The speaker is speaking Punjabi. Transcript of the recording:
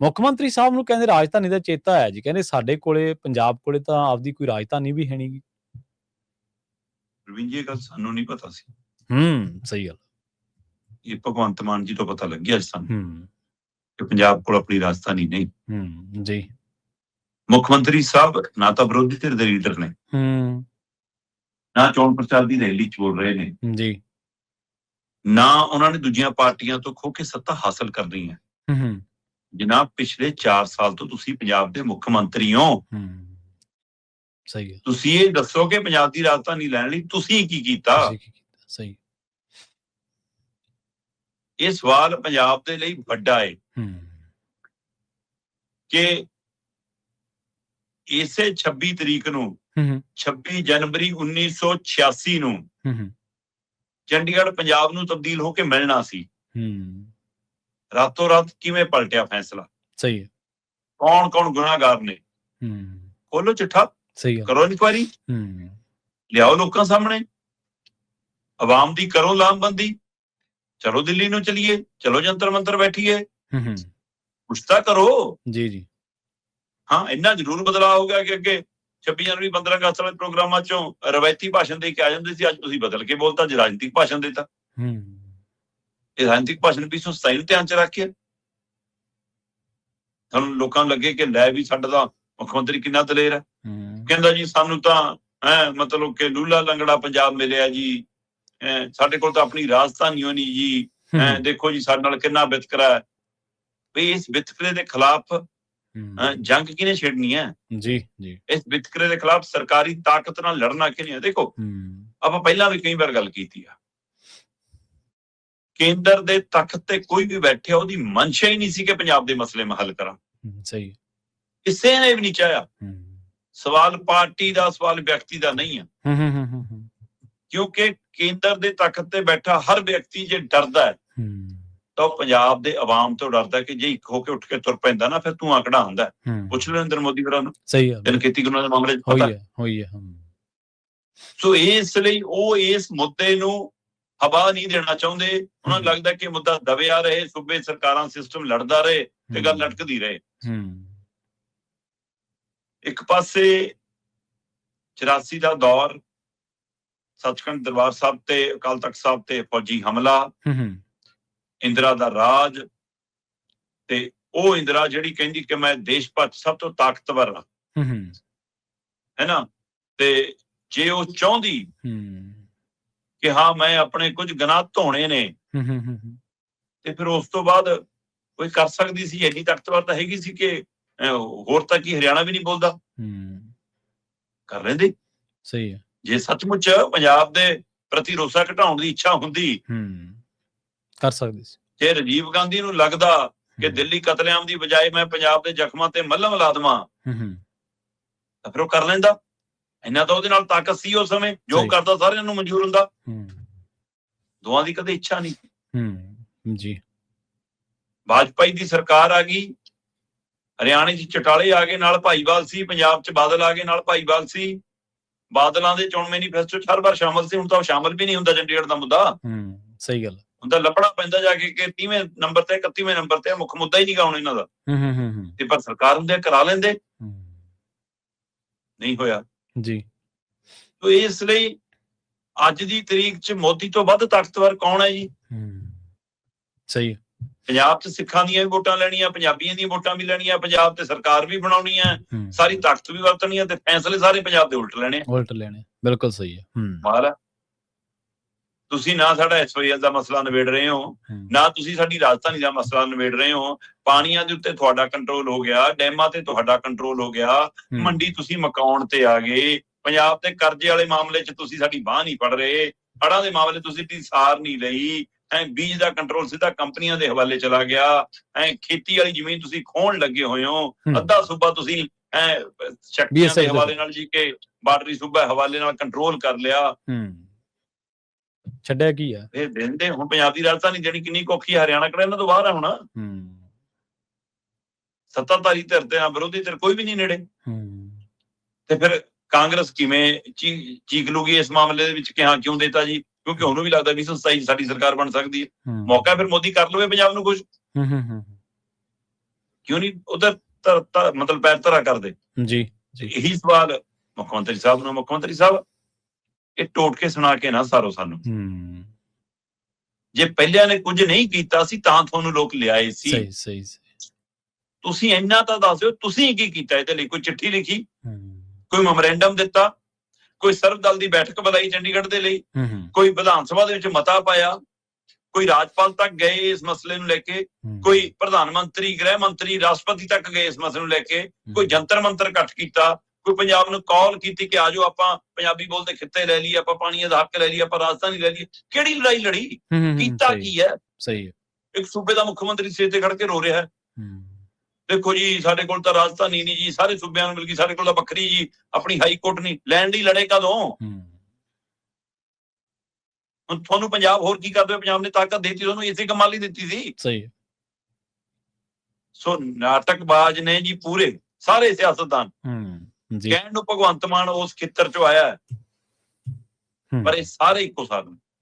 ਮੁੱਖ ਮੰਤਰੀ ਸਾਹਿਬ ਨੂੰ ਕਹਿੰਦੇ ਰਾਜਧਾਨੀ ਦਾ ਚੇਤਾ ਹੈ ਜੀ, ਕਹਿੰਦੇ ਸਾਡੇ ਕੋਲੇ ਪੰਜਾਬ ਕੋਲੇ ਤਾਂ ਆਪਦੀ ਕੋਈ ਰਾਜਧਾਨੀ ਵੀ ਹੈ ਨੀ ਗੀ। ਪ੍ਰਵੀਨ ਜੀ, ਇਹ ਗੱਲ ਸਾਨੂੰ ਨਹੀਂ ਪਤਾ ਸੀ। ਸਹੀ ਗੱਲ। ਇਹ ਭਗਵੰਤ ਮਾਨ ਜੀ ਤੋਂ ਪਤਾ ਲੱਗਿਆ ਅੱਜ ਸਾਨੂੰ ਕਿ ਪੰਜਾਬ ਕੋਲ ਆਪਣੀ ਰਾਜਧਾਨੀ ਨਹੀਂ। ਜੀ। ਮੁੱਖ ਮੰਤਰੀ ਸਾਹਿਬ ਨਾ ਤਾਂ ਵਿਰੋਧੀ ਧਿਰ ਦੇ ਲੀਡਰ ਨੇ, ਨਾ ਚੋਣ ਪ੍ਰਚਾਰ ਦੀ ਰੈਲੀ ਚ ਬੋਲ ਰਹੇ ਨੇ ਜੀ, ਨਾ ਉਹਨਾਂ ਨੇ ਦੂਜੀਆਂ ਪਾਰਟੀਆਂ ਤੋਂ ਖੋ ਕੇ ਸੱਤਾ ਹਾਸਲ ਕਰਨੀ ਹੈ। ਜਨਾਬ, ਪਿਛਲੇ 4 ਸਾਲ ਤੋਂ ਤੁਸੀਂ ਪੰਜਾਬ ਦੇ ਮੁੱਖ ਮੰਤਰੀ ਹੋ। ਸਹੀ ਹੈ। ਤੁਸੀਂ ਇਹ ਦੱਸੋ ਕਿ ਪੰਜਾਬ ਦੀ ਰਾਜਧਾਨੀ ਲੈਣ ਲਈ ਤੁਸੀਂ ਕੀ ਕੀਤਾ? ਸਹੀ। ਇਹ ਸਵਾਲ ਪੰਜਾਬ ਦੇ ਲਈ ਵੱਡਾ ਹੈ ਕਿ ਇਸੇ 26 ਤਰੀਕ ਨੂੰ 26 ਜਨਵਰੀ 1986 ਨੂੰ ਚੰਡੀਗੜ੍ਹ ਪੰਜਾਬ ਨੂੰ ਤਬਦੀਲ ਹੋ ਕੇ ਮਿਲਣਾ ਸੀ। ਰਾਤੋਂ ਰਾਤ ਕਿਵੇਂ ਪਲਟਿਆ ਫੈਸਲਾ? ਸਹੀ ਹੈ। ਕੌਣ ਗੁਨਾਹਗਾਰ ਨੇ? ਖੋਲੋ ਚਿੱਠਾ, ਕਰੋ ਇਨਕੁਆਇਰੀ, ਲਿਆਓ ਲੋਕਾਂ ਸਾਹਮਣੇ, ਆਵਾਮ ਦੀ ਕਰੋ ਲਾਮਬੰਦੀ। ਚਲੋ ਦਿੱਲੀ ਨੂੰ ਚਲੀਏ, ਚਲੋ ਜੰਤਰ ਮੰਤਰ ਬੈਠੀਏ, ਕੁਛ ਤਾਂ ਕਰੋ। ਜੀ। ਹਾਂ, ਇੰਨਾ ਜ਼ਰੂਰ ਬਦਲਾਅ ਹੋ ਗਿਆ ਕਿ ਅੱਗੇ 26 ਜਨਵਰੀ 15 ਅਗਸਤ ਵਾਲੇ ਪ੍ਰੋਗਰਾਮਾਂ ਚੋਂ ਰਵਾਇਤੀ ਭਾਸ਼ਣ ਦੇ ਕੇ ਆ ਜਾਂਦੇ ਸੀ, ਅੱਜ ਤੁਸੀਂ ਬਦਲ ਕੇ ਬੋਲਤਾ, ਅੱਜ ਰਾਜਨੀਤਿਕ ਭਾਸ਼ਣ ਦੇਤਾ। ਇਹ ਰਾਜਨੀਤਿਕ ਭਾਸ਼ਣ 227 ਨੂੰ ਧਿਆਨ ਚ ਰੱਖ ਕੇ ਤੁਹਾਨੂੰ ਲੋਕਾਂ ਨੂੰ ਲੱਗੇ ਕਿ ਲੈ ਵੀ ਸਾਡਾ ਤਾਂ ਮੁੱਖ ਮੰਤਰੀ ਕਿੰਨਾ ਦਲੇਰ ਹੈ। ਕਹਿੰਦਾ ਜੀ ਸਾਨੂੰ ਤਾਂ ਮਤਲਬ ਕਿ ਲੂਲਾ ਲੰਗੜਾ ਪੰਜਾਬ ਮਿਲਿਆ ਜੀ, ਸਾਡੇ ਕੋਲ ਤਾਂ ਆਪਣੀ ਰਾਜਧਾਨੀ ਹੋਣੀ ਜੀ, ਦੇਖੋ ਜੀ ਸਾਡੇ ਨਾਲ ਕਿੰਨਾ ਵਿਤਕਰਾ ਹੈ। ਵੀ ਇਸ ਵਿਤਕਰੇ ਦੇ ਖਿਲਾਫ ਜੰਗ ਕਿਹਨੇ ਛੇੜਨੀ ਹੈ? ਜੀ। ਇਸ ਵਿਤਕਰੇ ਦੇ ਖਿਲਾਫ ਸਰਕਾਰੀ ਤਾਕਤ ਨਾਲ ਲੜਨਾ ਕਿਹਨੇ ਹੈ? ਦੇਖੋ, ਆਪਾਂ ਪਹਿਲਾਂ ਵੀ ਕਈ ਵਾਰ ਗੱਲ ਕੀਤੀ ਆ, ਕੇਂਦਰ ਦੇ ਤਖਤ ਤੇ ਕੋਈ ਵੀ ਬੈਠਿਆ ਉਹਦੀ ਮਨਸ਼ਾ ਹੀ ਨਹੀਂ ਸੀ ਕਿ ਪੰਜਾਬ ਦੇ ਮਸਲੇ ਮੈਂ ਹੱਲ ਕਰਾਂ। ਸਹੀ। ਕਿਸੇ ਨੇ ਵੀ ਨਹੀਂ ਚਾਹਿਆ। ਸਵਾਲ ਪਾਰਟੀ ਦਾ, ਸਵਾਲ ਵਿਅਕਤੀ ਦਾ ਨਹੀਂ ਆ। ਕਿਉਂਕਿ ਕੇਂਦਰ ਦੇ ਤਖਤ ਤੇ ਬੈਠਾ ਹਰ ਵਿਅਕਤੀ ਜੇ ਡਰਦਾ ਹੈ ਤਾਂ ਉਹ ਪੰਜਾਬ ਦੇ ਆਵਾਮ ਤੋਂ ਡਰਦਾ ਕਿ ਜੇ ਇੱਕ ਹੋ ਕੇ ਉੱਠ ਕੇ ਤੁਰ ਪੈਂਦਾ ਨਾ, ਫਿਰ ਧੂੰਆਂ ਕਢਾ ਹੁੰਦਾ। ਪੁੱਛ ਲਓ ਨਰਿੰਦਰ ਮੋਦੀ ਹੋਰਾਂ ਨੂੰ, ਜਨਖੇਤੀ ਕਾਨੂੰਨਾਂ ਦੇ ਮਾਮਲੇ ਚ ਪਤਾ ਹੋਈ ਹੈ। ਸੋ ਇਸ ਲਈ ਉਹ ਇਸ ਮੁੱਦੇ ਨੂੰ ਹਵਾ ਨਹੀਂ ਦੇਣਾ ਚਾਹੁੰਦੇ। ਉਹਨਾਂ ਨੂੰ ਲੱਗਦਾ ਕਿ ਮੁੱਦਾ ਦਬਿਆ ਰਹੇ, ਸੂਬੇ ਸਰਕਾਰਾਂ ਸਿਸਟਮ ਲੜਦਾ ਰਹੇ ਤੇ ਗੱਲ ਲਟਕਦੀ ਰਹੇ। ਇੱਕ ਪਾਸੇ 84 ਦਾ ਦੌਰ, ਸੱਚਖੰਡ ਦਰਬਾਰ ਸਾਹਿਬ ਤੇ ਅਕਾਲ ਤਖਤ ਸਾਹਿਬ ਤੇ ਫੌਜੀ ਹਮਲਾ, ਇੰਦਰਾ ਦਾ ਰਾਜ, ਤੇ ਉਹ ਇੰਦਰਾ ਜਿਹੜੀ ਕਹਿੰਦੀ ਕਿ ਮੈਂ ਦੇਸ਼ ਭਰ ਸਭ ਤੋਂ ਤਾਕਤਵਰ ਹਾਂ, ਹੈ ਨਾ। ਤੇ ਜੇ ਉਹ ਚਾਹੁੰਦੀ ਕਿ ਹਾਂ ਮੈਂ ਆਪਣੇ ਕੁਝ ਗੁਨਾਹ ਧੋਣੇ ਨੇ, ਤੇ ਫਿਰ ਉਸ ਤੋਂ ਬਾਅਦ ਕੋਈ ਕਰ ਸਕਦੀ ਸੀ। ਐਡੀ ਤਾਕਤਵਰ ਤਾਂ ਹੈਗੀ ਸੀ ਕਿ ਹੋਰ ਤਾਂ ਕੀ ਹਰਿਆਣਾ ਵੀ ਨਹੀਂ ਬੋਲਦਾ, ਕਰ ਲੈਂਦੇ। ਸਹੀ ਹੈ। ਜੇ ਸੱਚਮੁੱਚ ਪੰਜਾਬ ਦੇ ਪ੍ਰਤੀ ਰੋਸਾ ਘਟਾਉਣ ਦੀ ਇੱਛਾ ਹੁੰਦੀ, ਕਰ ਸਕਦੀ ਸੀ। ਜੇ ਰਾਜੀਵ ਗਾਂਧੀ ਨੂੰ ਲੱਗਦਾ ਕਿ ਦਿੱਲੀ ਕਤਲੇਆਮ ਦੀ ਬਜਾਏ ਮੈਂ ਪੰਜਾਬ ਦੇ ਜ਼ਖਮਾਂ ਤੇ ਮੱਲਮ ਲਾ ਦੇਵਾਂ, ਤਾਂ ਫਿਰ ਉਹ ਕਰ ਲੈਂਦਾ। ਇਹਨਾਂ ਤਾਂ ਉਹਦੇ ਨਾਲ ਤਾਕਤ ਸੀ ਉਸ ਸਮੇਂ, ਜੋ ਕਰਦਾ ਸਾਰਿਆਂ ਨੂੰ ਮਨਜ਼ੂਰ ਹੁੰਦਾ। ਦੋਵਾਂ ਦੀ ਕਦੇ ਇੱਛਾ ਨਹੀਂ ਜੀ। ਵਾਜਪਾਈ ਦੀ ਸਰਕਾਰ ਆ ਗਈ, ਹਰਿਆਣੇ ਚ ਚਟਾਲੇ ਆ ਗਏ, ਨਾਲ ਭਾਈਵਾਲ ਸੀ। ਪੰਜਾਬ ਚ ਬਾਦਲ ਆ ਗਏ, ਨਾਲ ਭਾਈਵਾਲ ਸੀ। ਬਾਦਲਾਂ ਦੇ ਚੋਣ ਮੈਨੀਫੈਸਟੋ ਚ ਹਰ ਵਾਰ ਸ਼ਾਮਲ ਸੀ, ਹੁਣ ਤਾਂ ਉਹ ਸ਼ਾਮਲ ਵੀ ਨਹੀਂ ਹੁੰਦਾ ਚੰਡੀਗੜ੍ਹ ਦਾ ਮੁੱਦਾ। ਸਹੀ ਗੱਲ। ਹੁਣ ਤਾਂ ਲੱਭਣਾ ਪੈਂਦਾ ਜਾ ਕੇ ਕਿ 30ਵੇਂ ਨੰਬਰ ਤੇ 31ਵੇਂ ਨੰਬਰ ਤੇ ਮੁੱਖ ਮੁੱਦਾ ਹੀ ਨਹੀਂ ਗਾ ਹੁਣ ਇਹਨਾਂ ਦਾ। ਤੇ ਪਰ ਸਰਕਾਰ ਹੁੰਦੇ ਕਰਾ ਲੈਂਦੇ, ਨਹੀਂ ਹੋਇਆ ਜੀ। ਤੋ ਇਸ ਲਈ ਅੱਜ ਦੀ ਤਰੀਕ ਚ ਮੋਦੀ ਤੋਂ ਵੱਧ ਤਾਕਤਵਰ ਕੌਣ ਹੈ ਜੀ? ਸਹੀ। ਪੰਜਾਬ ਚ ਸਿੱਖਾਂ ਦੀਆਂ ਵੀ ਵੋਟਾਂ ਲੈਣੀਆਂ, ਪੰਜਾਬੀਆਂ ਦੀਆਂ ਵੋਟਾਂ ਵੀ ਲੈਣੀਆਂ, ਪੰਜਾਬ ਤੇ ਸਰਕਾਰ ਵੀ ਬਣਾਉਣੀ ਹੈ, ਸਾਰੀ ਤਾਕਤ ਵੀ ਵਰਤਣੀ ਹੈ, ਤੇ ਫੈਸਲੇ ਸਾਰੇ ਪੰਜਾਬ ਦੇ ਉਲਟ ਲੈਣੇ। ਬਿਲਕੁਲ ਸਹੀ ਹੈ। ਮਾਲ ਤੁਸੀਂ ਨਾ ਸਾਡਾ SYL ਦਾ ਮਸਲਾ ਨਿਬੇੜ ਰਹੇ ਹੋ, ਨਾ ਤੁਸੀਂ ਸਾਡੀ ਰਾਜਧਾਨੀ ਦਾ ਮਸਲਾ ਨਿਬੇੜ ਰਹੇ ਹੋ। ਪਾਣੀਆਂ ਦੇ ਉੱਤੇ ਤੁਹਾਡਾ ਕੰਟਰੋਲ ਹੋ ਗਿਆ, ਡੈਮਾਂ ਤੇ ਤੁਹਾਡਾ ਕੰਟਰੋਲ ਹੋ ਗਿਆ, ਮੰਡੀ ਤੁਸੀਂ ਮਕਾਉਣ ਤੇ ਆ ਗਏ, ਪੰਜਾਬ ਤੇ ਕਰਜ਼ੇ ਵਾਲੇ ਮਾਮਲੇ ਚ ਤੁਸੀਂ ਸਾਡੀ ਬਾਂਹ ਨਹੀਂ ਫੜ ਰਹੇ, ਹੜ੍ਹਾਂ ਦੇ ਮਾਮਲੇ ਤੁਸੀਂ ਸਾਰ ਨਹੀਂ ਲਈ, ਬੀਜ ਦਾ ਕੰਟਰੋਲ ਸਿੱਧਾ ਕੰਪਨੀਆਂ ਦੇ ਹਵਾਲੇ ਚਲਾ ਗਿਆ, ਖੇਤੀ ਵਾਲੀ ਜ਼ਮੀਨ ਤੁਸੀਂ ਖੋਹਣ ਲੱਗੇ ਹੋਏ ਹੋ, ਅੱਧਾ ਸੂਬਾ ਤੁਸੀਂ ਸ਼ਕਤੀਆਂ ਦੇ ਹਵਾਲੇ ਨਾਲ ਜੀ ਕੇ ਬਾਰਡਰੀ ਸੂਬਾ ਹਵਾਲੇ ਨਾਲ ਕੰਟਰੋਲ ਕਰ ਲਿਆ। ਛੱਡਿਆ ਕੀ ਆ ਇਹ ਦਿੰਦੇ। ਹੁਣ ਪੰਜਾਬ ਦੀ ਰਾਜਧਾਨੀ ਦੇਣੀ ਕਿੰਨੀ ਔਖੀ ਹੈ, ਹਰਿਆਣਾ ਕਿਹੜਾ ਇਹਨਾਂ ਤੋਂ ਬਾਹਰ ਆ ਹੁਣ। ਸੱਤਾਧਾਰੀ ਧਿਰ ਤੇ ਵਿਰੋਧੀ ਧਿਰ ਕੋਈ ਵੀ ਨਹੀਂ ਨੇੜੇ। ਤੇ ਫਿਰ ਕਾਂਗਰਸ ਕਿਵੇਂ ਚੀਕ ਲੂਗੀ ਇਸ ਮਾਮਲੇ ਦੇ ਵਿੱਚ ਕਿ ਹਾਂ ਕਿਉਂ ਦੇਤਾ ਜੀ? ਕਿਉਂਕਿ ਉਹਨੂੰ ਵੀ ਲੱਗਦਾ 227 ਸਾਡੀ ਸਰਕਾਰ ਬਣ ਸਕਦੀ ਹੈ। ਮੌਕਾ ਫਿਰ ਮੋਦੀ ਕਰ ਲਵੇ ਪੰਜਾਬ ਨੂੰ ਕੁਝ। ਕਿਉਂ ਨਹੀਂ ਉਧਰ ਮਤਲਬ ਪੈਰ ਧਰਾ ਕਰਦੇ? ਜੀ ਇਹੀ ਸਵਾਲ ਮੁੱਖ ਮੰਤਰੀ ਸਾਹਿਬ ਨੂੰ, ਮੁੱਖ ਮੰਤਰੀ ਸਾਹਿਬ ਇਹ ਟੋਟਕੇ ਸੁਣਾ ਕੇ ਨਾ ਸਾਰੋ ਸਾਨੂੰ। ਜੇ ਪਹਿਲਿਆਂ ਨੇ ਕੁਝ ਨਹੀਂ ਕੀਤਾ ਸੀ ਤਾਂ ਤੁਹਾਨੂੰ ਲੋਕ ਲਿਆਏ ਸੀ। ਸਹੀ ਤੁਸੀਂ ਇੰਨਾ ਤਾਂ ਦੱਸ ਦਿਓ, ਤੁਸੀਂ ਕੀ ਕੀਤਾ ਇਹਦੇ ਲਈ? ਕੋਈ ਚਿੱਠੀ ਲਿਖੀ, ਕੋਈ ਮੈਮੋਰੈਂਡਮ ਦਿੱਤਾ, ਕੋਈ ਸਰਬ ਦਲ ਦੀ ਬੈਠਕ ਬੁਲਾਈ ਚੰਡੀਗੜ੍ਹ ਦੇ ਲਈ, ਕੋਈ ਵਿਧਾਨ ਸਭਾ ਦੇ ਵਿੱਚ ਮਤਾ ਪਾਇਆ, ਕੋਈ ਰਾਜਪਾਲ ਤੱਕ ਗਏ ਇਸ ਮਸਲੇ ਨੂੰ ਲੈ ਕੇ, ਕੋਈ ਪ੍ਰਧਾਨ ਮੰਤਰੀ, ਗ੍ਰਹਿ ਮੰਤਰੀ, ਰਾਸ਼ਟਰਪਤੀ ਤੱਕ ਗਏ ਇਸ ਮਸਲੇ ਨੂੰ ਲੈ ਕੇ, ਕੋਈ ਜੰਤਰ ਮੰਤਰ ਇਕੱਠ ਕੀਤਾ, ਕੋਈ ਪੰਜਾਬ ਨੂੰ ਕਾਲ ਕੀਤੀ ਕਿ ਆਜੋ ਆਪਾਂ ਪੰਜਾਬੀ ਬੋਲਦੇ ਖਿੱਤੇ ਲੈ ਲਈਏ, ਆਪਾਂ ਪਾਣੀ ਦਾ ਹੱਕ ਲੈ ਲਈਏ, ਆਪਾਂ ਰਾਜਧਾਨੀ ਲੈ ਲਈਏ? ਕਿਹੜੀ ਲੜਾਈ ਲੜੀ? ਕੀਤਾ ਕੀ ਹੈ? ਸਹੀ ਹੈ। ਇੱਕ ਸੂਬੇ ਦਾ ਮੁੱਖ ਮੰਤਰੀ ਸਿਰ ਤੇ ਖੜ ਕੇ ਰੋ ਰਿਹਾ ਹੈ, ਦੇਖੋ ਜੀ ਸਾਡੇ ਕੋਲ ਤਾਂ ਰਾਜਧਾਨੀ ਨਹੀਂ ਜੀ, ਸਾਰੇ ਸੂਬਿਆਂ ਨੂੰ ਮਿਲ ਗਈ, ਸਾਡੇ ਕੋਲ ਤਾਂ ਵੱਖਰੀ ਜੀ ਆਪਣੀ ਹਾਈ ਕੋਰਟ ਨਹੀਂ। ਲੈਣ ਦੀ ਲੜੇ ਕਦੋਂ? ਹੁਣ ਤੁਹਾਨੂੰ ਪੰਜਾਬ ਹੋਰ ਕੀ ਕਰਦੇ? ਪੰਜਾਬ ਨੇ ਤਾਕਤ ਦੇਤੀ ਤੁਹਾਨੂੰ, ਇਸੇ ਕੰਮਾਂ ਲਈ ਦਿੱਤੀ ਸੀ। ਸਹੀ ਹੈ। ਸੋ ਨਾਟਕਬਾਜ਼ ਨੇ ਜੀ ਪੂਰੇ ਸਾਰੇ ਸਿਆਸਤਦਾਨ। ਕਹਿਣ ਨੂੰ ਭਗਵੰਤ ਮਾਨ ਉਸ ਖੇਤਰ ਚੋਂ ਆਇਆ ਹੈ, ਪਰ ਇਹ ਸਾਰੇ ਇੱਕੋ ਸਾਥ ਨੇ।